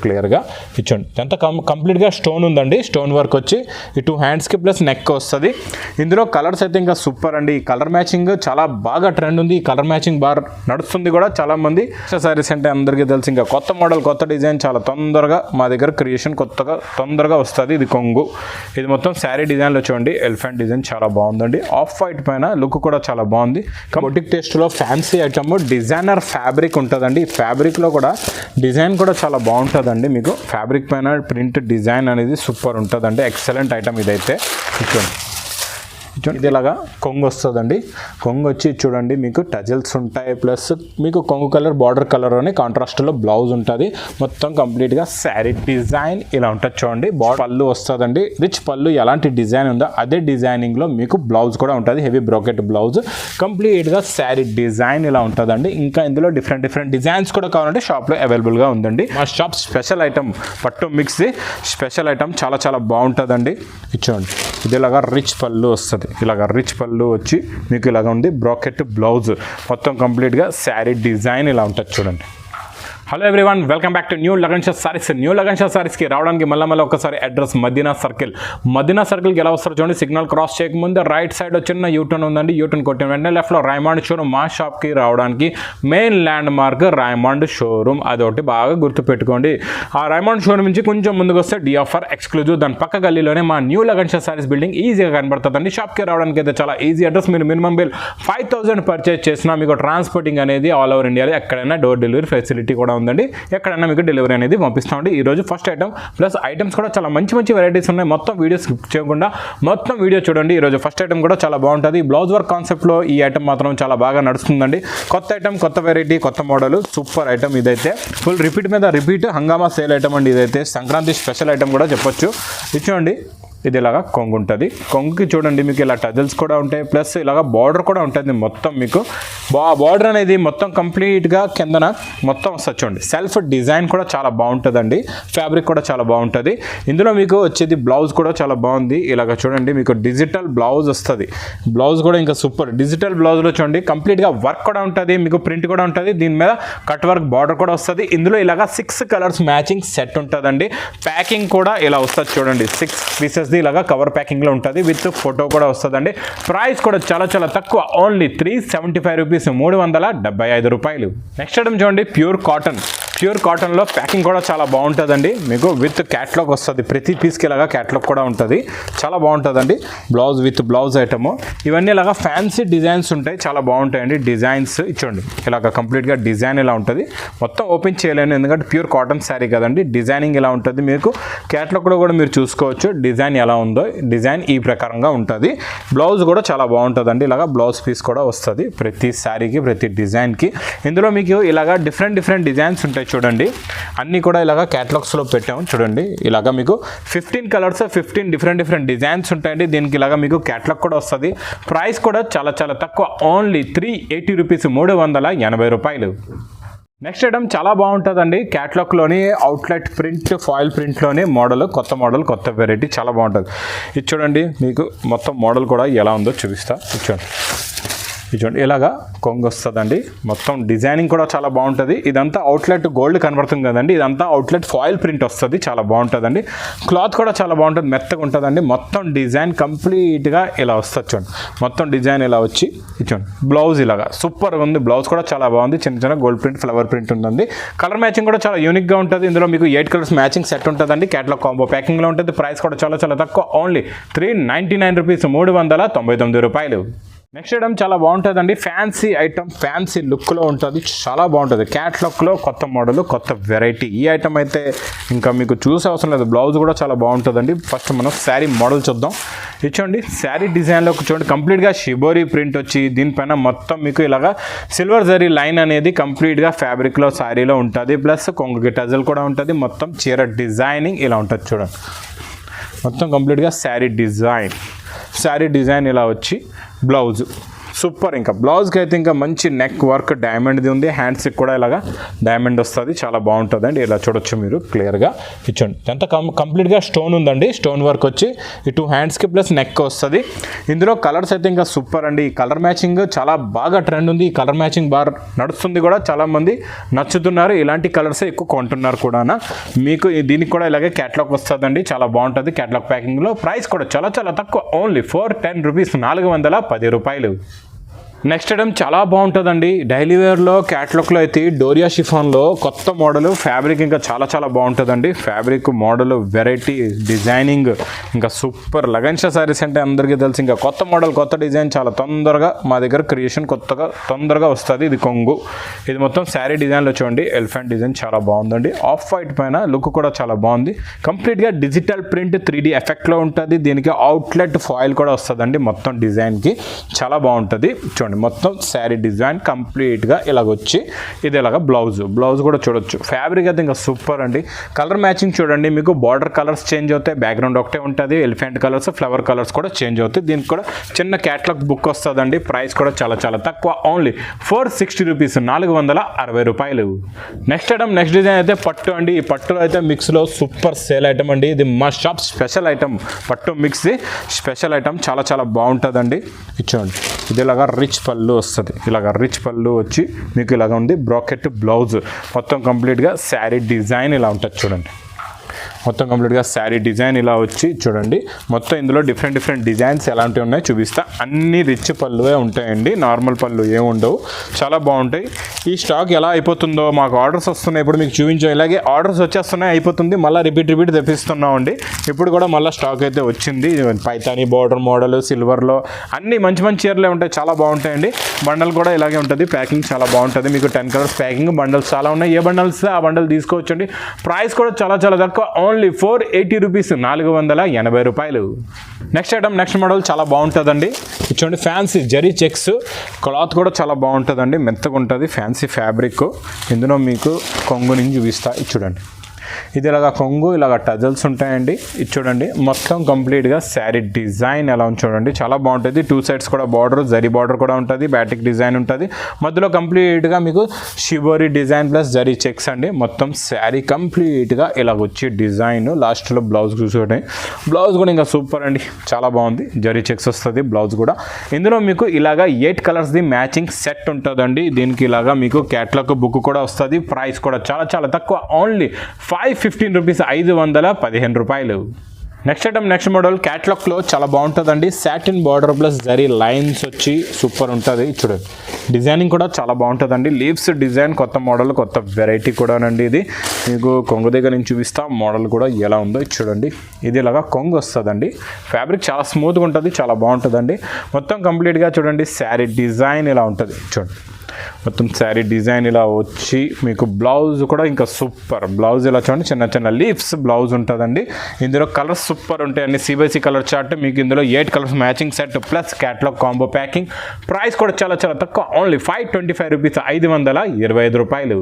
క్లియర్గా ఇచ్చండి. ఇదంతా కంప్లీట్గా స్టోన్ ఉందండి, స్టోన్ వర్క్ వచ్చి ఈ 2 హ్యాండ్స్కి ప్లస్ నెక్ వస్తుంది. ఇందులో కలర్స్ అయితే ఇంకా సూపర్ అండి. ఈ కలర్ మ్యాచింగ్ చాలా బాగా ట్రెండ్ ఉంది, ఈ కలర్ మ్యాచింగ్ బాగా నడుస్తుంది కూడా చాలా మంది. సారీస్ అంటే అందరికీ తెలిసి ఇంకా కొత్త మోడల్ కొత్త డిజైన్ చాలా తొందరగా మా దగ్గర క్రియేషన్ కొత్తగా తొందరగా వస్తుంది. ఇది కొంగు, ఇది మొత్తం శారీ డిజైన్లో చూడండి, ఎలిఫెంట్ డిజైన్ చాలా బాగుందండి. ఆఫ్ వైట్ పైన లుక్ కూడా చాలా బాగుంది. బొటిక్ టేస్ట్లో ఫ్యాన్సీ ఐటమ్ డిజైనర్ ఫ్యాబ్రిక్ ఉంటుందండి. ఈ ఫ్యాబ్రిక్లో కూడా డిజైన్ కూడా చాలా బాగుంటుందండి. మీకు ఫ్యాబ్రిక్ పైన ప్రింట్ డిజైన్ అనేది సూపర్ ఉంటుందండి. ఎక్సలెంట్ ఐటమ్ ఇదైతే. ఇది ఇలాగా కొంగు వస్తుందండి. కొంగు వచ్చి చూడండి మీకు టజల్స్ ఉంటాయి, ప్లస్ మీకు కొంగు కలర్ బార్డర్ కలర్ అని కాంట్రాస్ట్లో బ్లౌజ్ ఉంటుంది. మొత్తం కంప్లీట్గా శారీ డిజైన్ ఇలా ఉంటుంది చూడండి. పళ్ళు వస్తుందండి, రిచ్ పళ్ళు ఎలాంటి డిజైన్ ఉందో అదే డిజైనింగ్లో మీకు బ్లౌజ్ కూడా ఉంటుంది, హెవీ బ్రోకెట్ బ్లౌజ్. కంప్లీట్గా శారీ డిజైన్ ఇలా ఉంటుందండి. ఇంకా ఇందులో డిఫరెంట్ డిజైన్స్ కూడా కావాలంటే షాప్లో అవైలబుల్గా ఉందండి. మా షాప్ స్పెషల్ ఐటమ్ పట్టు మిక్స్ స్పెషల్ ఐటమ్ చాలా బాగుంటుందండి. చూడండి ఇది ఇలాగా రిచ్ పళ్ళు వస్తుంది, ఇలాగ రిచ్ పళ్ళు వచ్చి మీకు ఇలాగ ఉంది. బ్రాకెట్ బ్లౌజ్ మొత్తం కంప్లీట్గా శారీ డిజైన్ ఇలా ఉంటుంది చూడండి. Hello everyone, welcome back to new Lagan Shah saris. New Lagan Shah సారీస్కి రావడానికి మళ్ళీ ఒకసారి అడ్రస్ మదీనా సర్కిల్కి ఎలా వస్తారు చూడండి. సిగ్నల్ క్రాస్ చేయకముందు రైట్ సైడ్ చిన్న యూటర్న్ ఉందండి. యూటర్న్ కొట్టిన వెంటనే లెఫ్ట్లో రాయమాండ్ షోరూమ్. మా షాప్కి రావడానికి main landmark Raymond showroom, అదొకటి బాగా గుర్తుపెట్టుకోండి. ఆ రాయమాండ్ షోరూమ్ నుంచి కొంచెం ముందుకు వస్తే డిఆఫర్ ఎక్స్క్లూజివ్, దాని పక్క గల్లీలోనే మా న్యూ లగన్ షా సారీస్ బిల్డింగ్ ఈజీగా కనబడుతుందండి. షాప్కి రావడానికి అయితే చాలా ఈజీ అడ్రస్. మీరు మినిమం బిల్ 5000 పర్చేజ్ చేసినా మీకు ట్రాన్స్పోర్టింగ్ అనేది ఆల్ ఓవర్ ఇండియాలో ఎక్కడైనా డోర్ డెలివరీ ఫెసిలిటీ కూడా ఉందండి. ఎక్కడైనా మీకు డెలివరీ అనేది పంపిస్తామండి. ఈరోజు ఫస్ట్ ఐటమ్ ప్లస్ ఐటమ్స్ కూడా చాలా మంచి వెరైటీస్ ఉన్నాయి. మొత్తం వీడియో స్కిప్ చేయకుండా మొత్తం వీడియో చూడండి. ఈరోజు ఫస్ట్ ఐటమ్ కూడా చాలా బాగుంటుంది. బ్లౌజ్ వర్క్ కాన్సెప్ట్లో ఈ ఐటమ్ మాత్రం చాలా బాగా నడుస్తుందండి. కొత్త ఐటమ్, కొత్త వెరైటీ, కొత్త మోడల్, సూపర్ ఐటమ్ ఇదైతే. ఫుల్ రిపీట్ మీద రిపీట్ హంగామా సేల్ ఐటమ్ అండి ఇదైతే. సంక్రాంతి స్పెషల్ ఐటమ్ కూడా చెప్పొచ్చు. ఇచ్చోండి ఇది ఇలాగా కొంగు ఉంటుంది. కొంగుకి చూడండి మీకు ఇలా టజల్స్ కూడా ఉంటాయి, ప్లస్ ఇలాగా బార్డర్ కూడా ఉంటుంది. మొత్తం మీకు బార్డర్ అనేది మొత్తం కంప్లీట్గా కిందన మొత్తం వస్తుంది చూడండి. సెల్ఫ్ డిజైన్ కూడా చాలా బాగుంటుందండి. ఫ్యాబ్రిక్ కూడా చాలా బాగుంటుంది. ఇందులో మీకు వచ్చేది బ్లౌజ్ కూడా చాలా బాగుంది. ఇలాగ చూడండి మీకు డిజిటల్ బ్లౌజ్ వస్తుంది. బ్లౌజ్ కూడా ఇంకా సూపర్. డిజిటల్ బ్లౌజ్లో చూడండి కంప్లీట్గా వర్క్ కూడా ఉంటుంది, మీకు ప్రింట్ కూడా ఉంటుంది. దీని మీద కట్ వర్క్ బార్డర్ కూడా వస్తుంది. ఇందులో ఇలాగా 6 కలర్స్ మ్యాచింగ్ సెట్ ఉంటుందండి. ప్యాకింగ్ కూడా ఇలా వస్తుంది చూడండి. 6 పీసెస్ ఇలాగా కవర్ ప్యాకింగ్లో ఉంటుంది, విత్ ఫోటో కూడా వస్తుందండి. ప్రైస్ కూడా చాలా తక్కువ, ఓన్లీ 375 రూపీస్, 375 రూపాయలు. నెక్స్ట్ ఐటమ్ చూడండి ప్యూర్ కాటన్లో ప్యాకింగ్ కూడా చాలా బాగుంటుందండి. మీకు విత్ క్యాట్లాగ్ వస్తుంది. ప్రతి పీస్కి ఇలాగా క్యాట్లాగ్ కూడా ఉంటుంది, చాలా బాగుంటుందండి. Blouse with blouse item. ఇవన్నీ ఇలాగా ఫ్యాన్సీ డిజైన్స్ ఉంటాయి, చాలా బాగుంటాయండి డిజైన్స్. ఇచ్చండి ఇలాగ కంప్లీట్గా డిజైన్ ఇలా ఉంటుంది. మొత్తం ఓపెన్ చేయలేను ఎందుకంటే ప్యూర్ కాటన్ శారీ కదండి. డిజైనింగ్ ఇలా ఉంటుంది. మీకు క్యాట్లాగ్ కూడా మీరు చూసుకోవచ్చు డిజైన్ ఎలా ఉందో. డిజైన్ ఈ ప్రకారంగా ఉంటుంది. బ్లౌజ్ కూడా చాలా బాగుంటుందండి. ఇలాగా బ్లౌజ్ పీస్ కూడా వస్తుంది ప్రతి శారీకి, ప్రతి డిజైన్కి. ఇందులో మీకు ఇలాగా డిఫరెంట్ డిజైన్స్ ఉంటాయి చూడండి. అన్నీ కూడా ఇలాగా క్యాటలాగ్స్లో పెట్టాము చూడండి. ఇలాగా మీకు 15 కలర్స్, 15 డిఫరెంట్ డిజైన్స్ ఉంటాయండి. దీనికి ఇలాగా మీకు క్యాటలాగ్ కూడా వస్తుంది. ప్రైస్ కూడా చాలా తక్కువ, ఓన్లీ 380 రూపీస్, 380 రూపాయలు. నెక్స్ట్ ఐటమ్ చాలా బాగుంటుందండి. క్యాట్లాగ్లోని అవుట్లెట్ ప్రింట్, ఫాయిల్ ప్రింట్లోని మోడల్, కొత్త మోడల్, కొత్త వెరైటీ, చాలా బాగుంటుంది. ఇది చూడండి మీకు మొత్తం మోడల్ కూడా ఎలా ఉందో చూపిస్తా. చూడండి ఇలాగా కొంగు వస్తుందండి. మొత్తం డిజైనింగ్ కూడా చాలా బాగుంటుంది. ఇదంతా అవుట్లెట్ గోల్డ్ కనబడుతుంది కదండి. ఇదంతా అవుట్లెట్ ఫాయిల్ ప్రింట్ వస్తుంది, చాలా బాగుంటుందండి. క్లాత్ కూడా చాలా బాగుంటుంది, మెత్తగా ఉంటుందండి. మొత్తం డిజైన్ కంప్లీట్గా ఇలా వస్తుంది చూడండి. మొత్తం డిజైన్ ఇలా వచ్చి చూడండి. బ్లౌజ్ ఇలాగా సూపర్గా ఉంది. బ్లౌజ్ కూడా చాలా బాగుంది. చిన్న గోల్డ్ ప్రింట్, ఫ్లవర్ ప్రింట్ ఉంటుంది. కలర్ మ్యాచింగ్ కూడా చాలా యూనిక్గా ఉంటుంది. ఇందులో మీకు 8 కలర్స్ మ్యాచింగ్ సెట్ ఉంటుందండి. క్యాట్లాగ్ కాంబో ప్యాకింగ్లో ఉంటుంది. ప్రైస్ కూడా చాలా తక్కువ, ఓన్లీ 399 రూపీస్, 399 రూపాయలు. నెక్స్ట్ ఐటమ్ చాలా బాగుంటుందండి. ఫ్యాన్సీ ఐటమ్, ఫ్యాన్సీ లుక్లో ఉంటుంది, చాలా బాగుంటుంది. క్యాట్లాగ్లో కొత్త మోడల్, కొత్త వెరైటీ. ఈ ఐటమ్ అయితే ఇంకా మీకు చూసే అవసరం లేదు. బ్లౌజ్ కూడా చాలా బాగుంటుందండి. ఫస్ట్ మనం శారీ మోడల్ చూద్దాం. ఇచ్చండి శారీ డిజైన్లో చూడండి కంప్లీట్గా షిబోరీ ప్రింట్ వచ్చి దీనిపైన మొత్తం మీకు ఇలాగా సిల్వర్ జరీ లైన్ అనేది కంప్లీట్గా ఫ్యాబ్రిక్లో శారీలో ఉంటుంది. ప్లస్ కొంగుకి టజల్ కూడా ఉంటుంది. మొత్తం చీర డిజైనింగ్ ఇలా ఉంటుంది చూడండి. మొత్తం కంప్లీట్గా శారీ డిజైన్ ఇలా వచ్చి బ్లౌజ్ సూపర్. ఇంకా బ్లౌజ్కి అయితే ఇంకా మంచి నెక్ వర్క్ డైమండ్ది ఉంది, హ్యాండ్స్కి కూడా ఇలాగా డైమండ్ వస్తుంది, చాలా బాగుంటుంది అండి. ఇలా చూడొచ్చు మీరు క్లియర్గా. ఇచ్చండి ఎంత కంప్లీట్గా స్టోన్ ఉందండి, స్టోన్ వర్క్ వచ్చి ఈ 2 హ్యాండ్స్కి ప్లస్ నెక్ వస్తుంది. ఇందులో కలర్స్ అయితే ఇంకా సూపర్ అండి. ఈ కలర్ మ్యాచింగ్ చాలా బాగా ట్రెండ్ ఉంది, ఈ కలర్ మ్యాచింగ్ బాగా నడుస్తుంది కూడా, చాలామంది నచ్చుతున్నారు, ఇలాంటి కలర్సే ఎక్కువ కొంటున్నారు కూడా. మీకు దీనికి కూడా ఇలాగే క్యాటలాగ్ వస్తుందండి, చాలా బాగుంటుంది క్యాటలాగ్ ప్యాకింగ్లో. ప్రైస్ కూడా చాలా చాలా తక్కువ, ఓన్లీ 410 రూపీస్, 410 రూపాయలు. నెక్స్ట్ ఐటమ్ చాలా బాగుంటుందండి. డైలీ వేర్లో క్యాటలాగ్లో అయితే డోరియా షిఫాన్లో కొత్త మోడల్ ఫ్యాబ్రిక్ ఇంకా చాలా చాలా బాగుంటుందండి. ఫ్యాబ్రిక్ మోడల్ వెరైటీ డిజైనింగ్ ఇంకా సూపర్. లగన్షా శారీస్ అంటే అందరికీ తెలుసు, ఇంకా కొత్త మోడల్ కొత్త డిజైన్ చాలా తొందరగా మా దగ్గర క్రియేషన్ కొత్తగా తొందరగా వస్తుంది. ఇది కొంగు, ఇది మొత్తం శారీ డిజైన్లో చూడండి, ఎలిఫెంట్ డిజైన్ చాలా బాగుందండి. ఆఫ్ వైట్ పైన లుక్ కూడా చాలా బాగుంది. కంప్లీట్గా డిజిటల్ ప్రింట్ 3D ఎఫెక్ట్లో ఉంటుంది. దీనికి అవుట్లెట్ ఫాయిల్ కూడా వస్తుందండి మొత్తం డిజైన్కి, చాలా బాగుంటుంది. చూడండి మొత్తం శారీ డిజైన్ కంప్లీట్గా ఇలాగొచ్చి ఇది ఇలాగ బ్లౌజ్ కూడా చూడొచ్చు. ఫ్యాబ్రిక్ అయితే ఇంకా సూపర్ అండి. కలర్ మ్యాచింగ్ చూడండి, మీకు బార్డర్ కలర్స్ చేంజ్ అవుతాయి, బ్యాక్గ్రౌండ్ ఒకటే ఉంటుంది, ఎలిఫెంట్ కలర్స్ ఫ్లవర్ కలర్స్ కూడా చేంజ్ అవుతాయి. దీనికి కూడా చిన్న క్యాటలాగ్ బుక్ వస్తుందండి. ప్రైస్ కూడా చాలా చాలా తక్కువ, ఓన్లీ 460 రూపీస్, 460 రూపాయలు. నెక్స్ట్ ఐటమ్ నెక్స్ట్ డిజైన్ అయితే పట్టు అండి. ఈ పట్టులో అయితే మిక్స్లో సూపర్ సేల్ ఐటమ్ అండి. ఇది మా షాప్ స్పెషల్ ఐటమ్, పట్టు మిక్స్ స్పెషల్ ఐటమ్, చాలా చాలా బాగుంటుందండి. ఇచ్చోండి ఇది ఇలాగా రిచ్ పళ్ళు వస్తుంది, ఇలాగ రిచ్ పళ్ళు వచ్చి మీకు ఇలాగ ఉంది. బ్రాకెట్ బ్లౌజ్ మొత్తం కంప్లీట్గా శారీ డిజైన్ ఇలా ఉంటుంది చూడండి. మొత్తం కంప్లీట్గా శారీ డిజైన్ ఇలా వచ్చి చూడండి. మొత్తం ఇందులో డిఫరెంట్ డిజైన్స్ ఎలాంటివి ఉన్నాయో చూపిస్తా. అన్ని రిచ్ పళ్ళువే ఉంటాయండి, నార్మల్ పళ్ళు ఏమి ఉండవు, చాలా బాగుంటాయి. ఈ స్టాక్ ఎలా అయిపోతుందో మాకు ఆర్డర్స్ వస్తున్నాయి, ఇప్పుడు మీకు చూపించాం. ఇలాగే ఆర్డర్స్ వచ్చేస్తున్నాయి, అయిపోతుంది, మళ్ళీ రిపీట్ తెప్పిస్తున్నామండి. ఇప్పుడు కూడా మళ్ళీ స్టాక్ అయితే వచ్చింది. పైతానీ బార్డర్ మోడల్ సిల్వర్లో అన్ని మంచి చీరలే ఉంటాయి, చాలా బాగుంటాయండి. బండల్ కూడా ఇలాగే ఉంటుంది, ప్యాకింగ్ చాలా బాగుంటుంది. మీకు 10 కలర్స్ ప్యాకింగ్, బండల్స్ చాలా ఉన్నాయి, ఏ బండల్స్ ఆ బండల్ తీసుకోవచ్చండి. ప్రైస్ కూడా చాలా చాలా తక్కువ, ఓన్లీ 480 రూపీస్, 480 రూపాయలు. నెక్స్ట్ ఐటమ్ నెక్స్ట్ మోడల్ చాలా బాగుంటుందండి. చూడండి ఫ్యాన్సీ జరీ చెక్స్, క్లాత్ కూడా చాలా బాగుంటుందండి, మెత్తగా ఉంటుంది, ఫ్యాన్సీ ఫ్యాబ్రిక్. ఇందులో మీకు కొంగు నుంచి చూపిస్తా, చూడండి ఇది ఇలాగ కొంగు, ఇలాగ టజల్స్ ఉంటాయండి. ఇది చూడండి మొత్తం కంప్లీట్గా శారీ డిజైన్ ఎలా ఉంది చూడండి, చాలా బాగుంటుంది. 2 సైడ్స్ కూడా బార్డర్, జరీ బార్డర్ కూడా ఉంటుంది, బ్యాటిక్ డిజైన్ ఉంటుంది. మధ్యలో కంప్లీట్గా మీకు shibori design plus zari checks అండి. మొత్తం శారీ కంప్లీట్గా ఇలాగ వచ్చి డిజైన్, లాస్ట్లో బ్లౌజ్ చూసుకోండి. బ్లౌజ్ కూడా ఇంకా సూపర్ అండి, చాలా బాగుంది, జరీ చెక్స్ వస్తుంది బ్లౌజ్ కూడా. ఇందులో మీకు ఇలాగ 8 కలర్స్ది మ్యాచింగ్ సెట్ ఉంటుందండి. దీనికి ఇలాగా మీకు క్యాటలాగ్ బుక్ కూడా వస్తుంది. ప్రైస్ కూడా చాలా చాలా తక్కువ, ఓన్లీ 515 రూపీస్, 515 రూపాయలు. నెక్స్ట్ ఐటమ్ నెక్స్ట్ మోడల్ క్యాటలాగ్లో చాలా బాగుంటుందండి. Satin border plus zari lines వచ్చి సూపర్ ఉంటుంది. చూడండి డిజైనింగ్ కూడా చాలా బాగుంటుందండి. లీవ్స్ డిజైన్ కొత్త మోడల్, కొత్త వెరైటీ కూడానండి. ఇది మీకు కొంగు దగ్గర నుంచి చూపిస్తా, మోడల్ కూడా ఎలా ఉందో చూడండి. ఇది ఇలాగా కొంగు వస్తుందండి. ఫ్యాబ్రిక్ చాలా స్మూత్గా ఉంటుంది, చాలా బాగుంటుందండి. మొత్తం కంప్లీట్గా చూడండి శారీ డిజైన్ ఇలా ఉంటుంది చూడండి. మొత్తం శారీ డిజైన్ ఇలా వచ్చి మీకు బ్లౌజ్ కూడా ఇంకా సూపర్. బ్లౌజ్ ఇలా చూడండి, చిన్న చిన్న లీవ్స్ బ్లౌజ్ ఉంటుందండి. ఇందులో కలర్స్ సూపర్ ఉంటాయి అన్ని, CBC కలర్ చార్ట్. మీకు ఇందులో 8 colours matching set plus catalogue combo packing. Price కూడా చాలా చాలా తక్కువ, ఓన్లీ 525 రూపీస్, 525 రూపాయలు.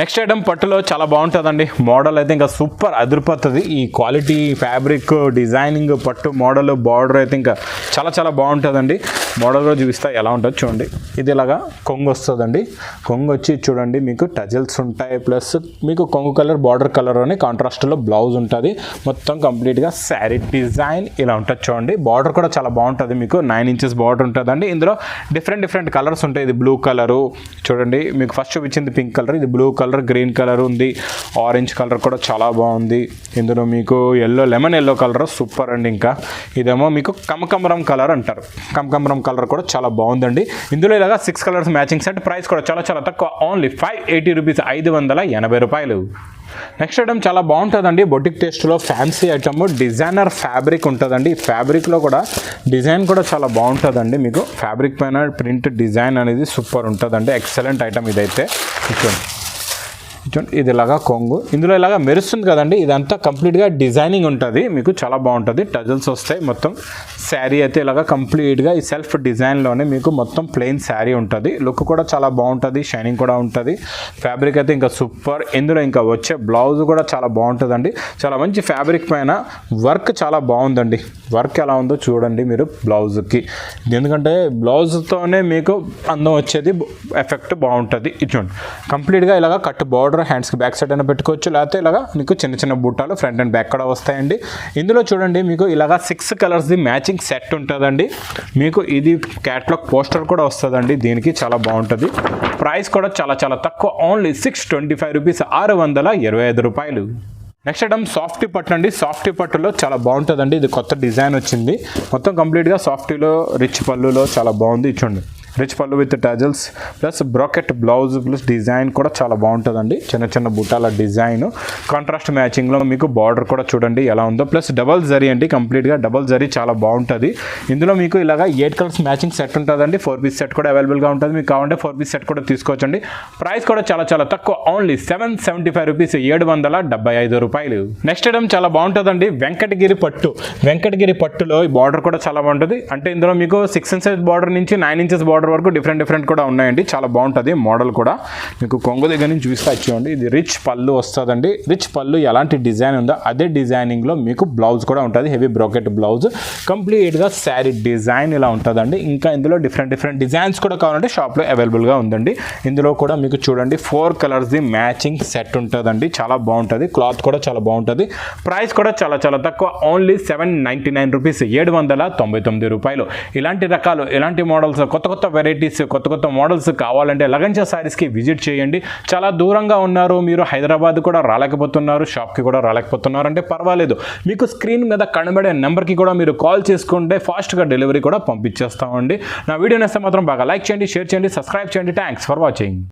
నెక్స్ట్ ఐటమ్ పట్టులో చాలా బాగుంటుందండి. మోడల్ అయితే ఇంకా సూపర్ అదిరిపోతుంది. ఈ క్వాలిటీ ఫ్యాబ్రిక్ డిజైనింగ్ పట్టు మోడల్ బార్డర్ అయితే ఇంకా చాలా చాలా బాగుంటుందండి. మోడల్ కూడా చూపిస్తా ఎలా ఉంటుందో చూడండి. ఇది ఇలాగా కొంగు వస్తుందండి. కొంగు వచ్చి చూడండి మీకు టజల్స్ ఉంటాయి, ప్లస్ మీకు కొంగు కలర్ బార్డర్ కలర్ అని కాంట్రాస్ట్లో బ్లౌజ్ ఉంటుంది. మొత్తం కంప్లీట్గా శారీ డిజైన్ ఇలా ఉంటుంది చూడండి. బార్డర్ కూడా చాలా బాగుంటుంది, మీకు 9 ఇంచెస్ బార్డర్ ఉంటుందండి. ఇందులో డిఫరెంట్ కలర్స్ ఉంటాయి. ఇది బ్లూ కలరు చూడండి, మీకు ఫస్ట్ చూపించింది పింక్ కలర్, ఇది బ్లూ కలర్, గ్రీన్ కలర్ ఉంది, ఆరెంజ్ కలర్ కూడా చాలా బాగుంది. ఇందులో మీకు లెమన్ ఎల్లో కలర్ సూపర్ అండి. ఇంకా ఇదేమో మీకు కమకమరం కలర్ అంటారు, కమకమరం కలర్ కూడా చాలా బాగుందండి. ఇందులో ఇలాగా 6 కలర్స్ మ్యాచింగ్ సెట్. ప్రైస్ కూడా చాలా చాలా తక్కువ, ఓన్లీ 580 రూపీస్, 580 రూపాయలు. నెక్స్ట్ ఐటమ్ చాలా బాగుంటుందండి. బొటిక్ టేస్ట్లో ఫ్యాన్సీ ఐటమ్, డిజైనర్ ఫ్యాబ్రిక్ ఉంటుందండి. ఈ ఫ్యాబ్రిక్లో కూడా డిజైన్ కూడా చాలా బాగుంటుందండి. మీకు ఫ్యాబ్రిక్ పైన ప్రింట్ డిజైన్ అనేది సూపర్ ఉంటుందండి. ఎక్సలెంట్ ఐటమ్ ఇదైతే. చూడండి చూడండి ఇది ఇలాగా కొంగు, ఇందులో ఇలాగా మెరుస్తుంది కదండి, ఇదంతా కంప్లీట్గా డిజైనింగ్ ఉంటుంది, మీకు చాలా బాగుంటుంది. టజల్స్ వస్తాయి మొత్తం. శారీ అయితే ఇలాగా కంప్లీట్గా ఈ సెల్ఫ్ డిజైన్లోనే మీకు మొత్తం ప్లెయిన్ శారీ ఉంటుంది. లుక్ కూడా చాలా బాగుంటుంది, షైనింగ్ కూడా ఉంటుంది. ఫ్యాబ్రిక్ అయితే ఇంకా సూపర్. ఇందులో ఇంకా వచ్చే బ్లౌజ్ కూడా చాలా బాగుంటుందండి. చాలా మంచి ఫ్యాబ్రిక్ పైన వర్క్ చాలా బాగుందండి. వర్క్ ఎలా ఉందో చూడండి మీరు బ్లౌజ్కి, ఎందుకంటే బ్లౌజ్తోనే మీకు అందం వచ్చేది, ఎఫెక్ట్ బాగుంటుంది. ఇది చూడండి కంప్లీట్గా ఇలాగ కట్ బార్డర్, హ్యాండ్స్కి బ్యాక్ సైడ్ అయినా పెట్టుకోవచ్చు, లేకపోతే ఇలాగ మీకు చిన్న చిన్న బుట్టాలు ఫ్రంట్ అండ్ బ్యాక్ కూడా వస్తాయండి. ఇందులో చూడండి మీకు ఇలాగ 6 కలర్స్ది మ్యాచింగ్ సెట్ ఉంటుందండి. మీకు ఇది క్యాట్లాగ్ పోస్టర్ కూడా వస్తుందండి, దీనికి చాలా బాగుంటుంది. ప్రైస్ కూడా చాలా చాలా తక్కువ, ఓన్లీ 625 రూపీస్, 625 రూపాయలు. నెక్స్ట్ ఐటమ్ సాఫ్టీ పట్టు అండి. సాఫ్టీ పట్టులో చాలా బాగుంటుందండి, ఇది కొత్త డిజైన్ వచ్చింది. మొత్తం కంప్లీట్గా సాఫ్టీలో రిచ్ పళ్ళులో చాలా బాగుంది. చూడండి రిచ్ పళ్ళు with tassels plus bracket blouse plus design కూడా చాలా బాగుంటుందండి. చిన్న చిన్న బుట్టాల డిజైన్, కాంట్రాస్ట్ మ్యాచింగ్లో మీకు బార్డర్ కూడా చూడండి ఎలా ఉందో. ప్లస్ డబల్ జరీ అండి, కంప్లీట్గా డబల్ జరీ చాలా బాగుంటుంది. ఇందులో మీకు ఇలాగ 8 కలర్స్ మ్యాచింగ్ సెట్ ఉంటుందండి. 4 పీస్ సెట్ కూడా అవైలబుల్గా ఉంటుంది, మీకు కావాలంటే 4 పీస్ సెట్ కూడా తీసుకోవచ్చండి. ప్రైస్ కూడా చాలా చాలా తక్కువ, ఓన్లీ 775 రూపీస్, 775 రూపాయలు. నెక్స్ట్ ఐటమ్ చాలా బాగుంటుందండి, వెంకటగిరి పట్టు. వెంకటగిరి పట్టులో ఈ బార్డర్ కూడా చాలా బాగుంటుంది. అంటే ఇందులో మీకు 6 ఇంచెస్ బార్డర్ నుంచి 9 ఇంచెస్ బార్డర్ వరకు డిఫరెంట్ కూడా ఉన్నాయండి. చాలా బాగుంటుంది మోడల్ కూడా. మీకు కొంగు దగ్గర నుంచి చూస్తే చూడండి, ఇది రిచ్ పళ్ళు వస్తుందండి. రిచ్ పళ్ళు ఎలాంటి డిజైన్ ఉందో అదే డిజైనింగ్లో మీకు బ్లౌజ్ కూడా ఉంటుంది, హెవీ బ్రాకెట్ బ్లౌజ్. కంప్లీట్గా శారీ డిజైన్ ఇలా ఉంటుందండి. ఇంకా ఇందులో డిఫరెంట్ డిజైన్స్ కూడా కావాలంటే షాప్లో అవైలబుల్గా ఉందండి. ఇందులో కూడా మీకు చూడండి 4 కలర్స్ది మ్యాచింగ్ సెట్ ఉంటుందండి, చాలా బాగుంటుంది. క్లాత్ కూడా చాలా బాగుంటుంది. ప్రైస్ కూడా చాలా చాలా తక్కువ, ఓన్లీ 799 రూపీస్, 799 రూపాయలు. ఇలాంటి రకాలు, ఇలాంటి మోడల్స్, కొత్త వెరైటీస్, కొత్త మోడల్స్ కావాలంటే లగంచా శారీస్కి విజిట్ చేయండి. చాలా దూరంగా ఉన్నారు మీరు, హైదరాబాద్ కూడా రాలేకపోతున్నారు, షాప్కి కూడా రాలేకపోతున్నారు అంటే పర్వాలేదు, మీకు స్క్రీన్ మీద కనబడే నెంబర్కి కూడా మీరు కాల్ చేసుకుంటే ఫాస్ట్గా డెలివరీ కూడా పంపించేస్తామండి. నా వీడియో నచ్చితే మాత్రం బాగా లైక్ చేయండి, షేర్ చేయండి, సబ్స్క్రైబ్ చేయండి. Thanks for watching.